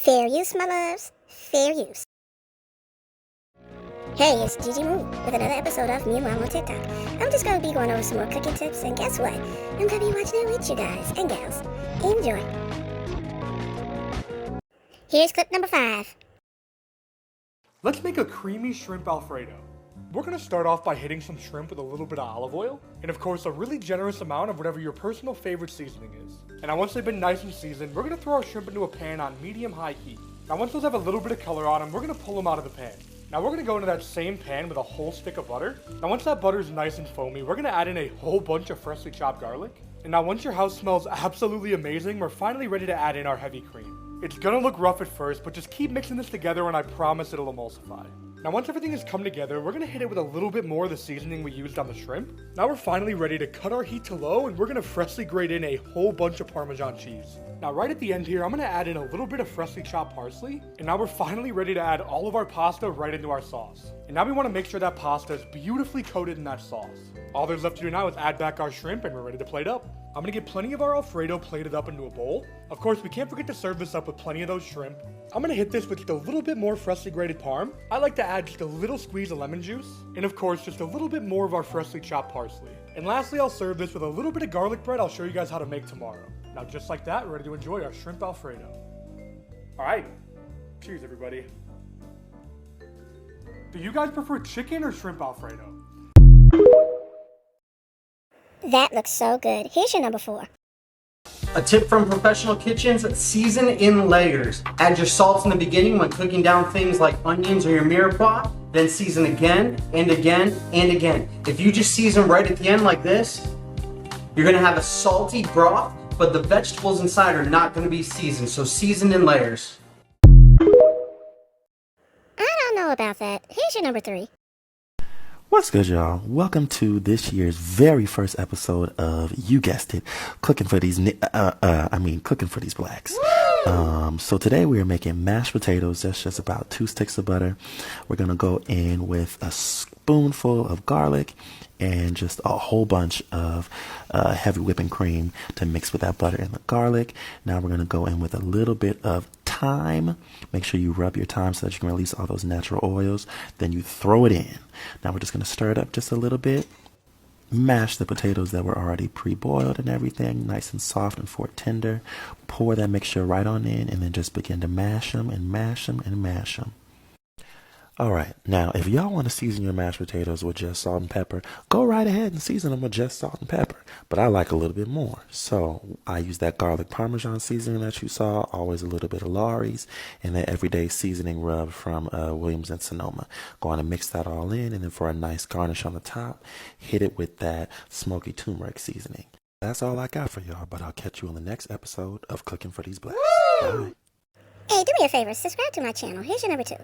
Fair use, my loves. Fair use. Hey, it's Gigi Moon with another episode of Me and Mom on TikTok. I'm just going to be going over some more cooking tips, and guess what? I'm going to be watching it with you guys and gals. Enjoy. Here's clip number 5. Let's make a creamy shrimp Alfredo. We're going to start off by hitting some shrimp with a little bit of olive oil, and of course a really generous amount of whatever your personal favorite seasoning is. And now once they've been nice and seasoned, we're going to throw our shrimp into a pan on medium-high heat. Now once those have a little bit of color on them, we're going to pull them out of the pan. Now we're going to go into that same pan with a whole stick of butter. Now once that butter is nice and foamy, we're going to add in a whole bunch of freshly chopped garlic. And now once your house smells absolutely amazing, we're finally ready to add in our heavy cream. It's going to look rough at first, but just keep mixing this together and I promise it'll emulsify. Now once everything has come together, we're going to hit it with a little bit more of the seasoning we used on the shrimp. Now we're finally ready to cut our heat to low, and we're going to freshly grate in a whole bunch of Parmesan cheese. Now right at the end here, I'm going to add in a little bit of freshly chopped parsley, and now we're finally ready to add all of our pasta right into our sauce. And now we want to make sure that pasta is beautifully coated in that sauce. All there's left to do now is add back our shrimp and we're ready to plate up. I'm going to get plenty of our Alfredo plated up into a bowl. Of course, we can't forget to serve this up with plenty of those shrimp. I'm going to hit this with just a little bit more freshly grated parm. I like to add just a little squeeze of lemon juice. And of course, just a little bit more of our freshly chopped parsley. And lastly, I'll serve this with a little bit of garlic bread I'll show you guys how to make tomorrow. Now just like that, we're ready to enjoy our shrimp Alfredo. Alright, cheers everybody. Do you guys prefer chicken or shrimp Alfredo? That looks so good. Here's your number 4. A tip from Professional Kitchens: season in layers. Add your salts in the beginning when cooking down things like onions or your mirepoix, then season again and again and again. If you just season right at the end like this, you're gonna have a salty broth, but the vegetables inside are not gonna be seasoned, so season in layers. I don't know about that. Here's your number 3. What's good, y'all? Welcome to this year's very first episode of, you guessed it, Cooking for These Blacks. So today we are making mashed potatoes. That's just about 2 sticks of butter. We're gonna go in with a spoonful of garlic and just a whole bunch of heavy whipping cream to mix with that butter and the garlic. Now we're gonna go in with a little bit of thyme. Make sure you rub your thyme so that you can release all those natural oils. Then you throw it in. Now we're just going to stir it up just a little bit. Mash the potatoes that were already pre-boiled and everything, nice and soft and tender. Pour that mixture right on in and then just begin to mash them and mash them and mash them. Alright, now if y'all want to season your mashed potatoes with just salt and pepper, go right ahead and season them with just salt and pepper. But I like a little bit more. So I use that garlic Parmesan seasoning that you saw, always a little bit of Lawry's, and that everyday seasoning rub from Williams and Sonoma. Go on and mix that all in, and then for a nice garnish on the top, hit it with that smoky turmeric seasoning. That's all I got for y'all, but I'll catch you on the next episode of Cooking for These Blacks. Bye. Hey, do me a favor. Subscribe to my channel. Here's your number 2.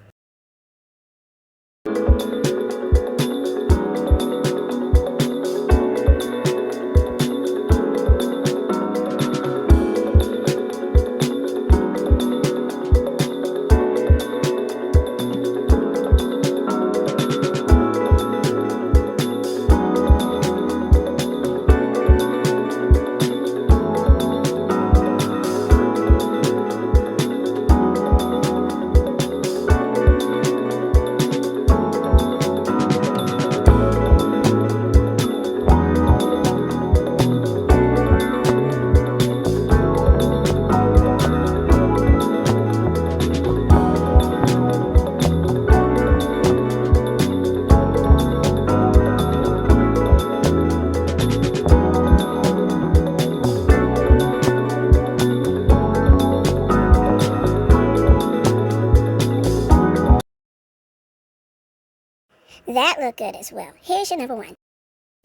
That looked good as well. Here's your number 1.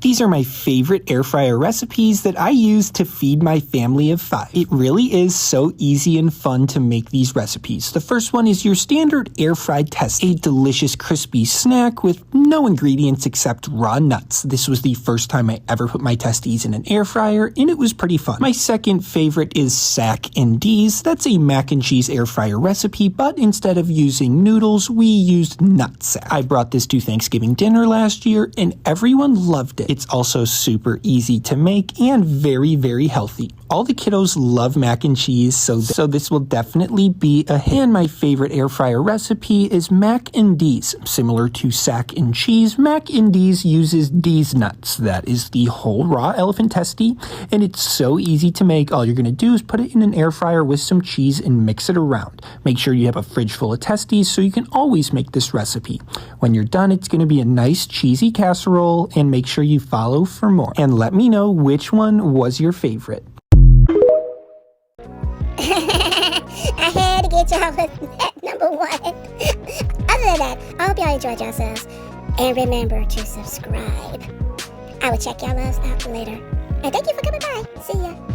These are my favorite air fryer recipes that I use to feed my family of 5. It really is so easy and fun to make these recipes. The first one is your standard air fried test, a delicious crispy snack with no ingredients except raw nuts. This was the first time I ever put my testes in an air fryer, and it was pretty fun. My second favorite is Sac and D's. That's a mac and cheese air fryer recipe, but instead of using noodles, we used nutsack. I brought this to Thanksgiving dinner last year, and everyone loved it. It's also super easy to make and very, very healthy. All the kiddos love mac and cheese, so this will definitely be a hit. And my favorite air fryer recipe is mac and D's. Similar to sack and cheese, mac and D's uses D's nuts. That is the whole raw elephant testy, and it's so easy to make. All you're going to do is put it in an air fryer with some cheese and mix it around. Make sure you have a fridge full of testes so you can always make this recipe. When you're done, it's going to be a nice cheesy casserole, and make sure you follow for more. And let me know which one was your favorite. I had to get y'all with that number one. Other than that, I hope y'all enjoyed yourselves. And remember to subscribe. I will check y'all out later. And thank you for coming by. See ya.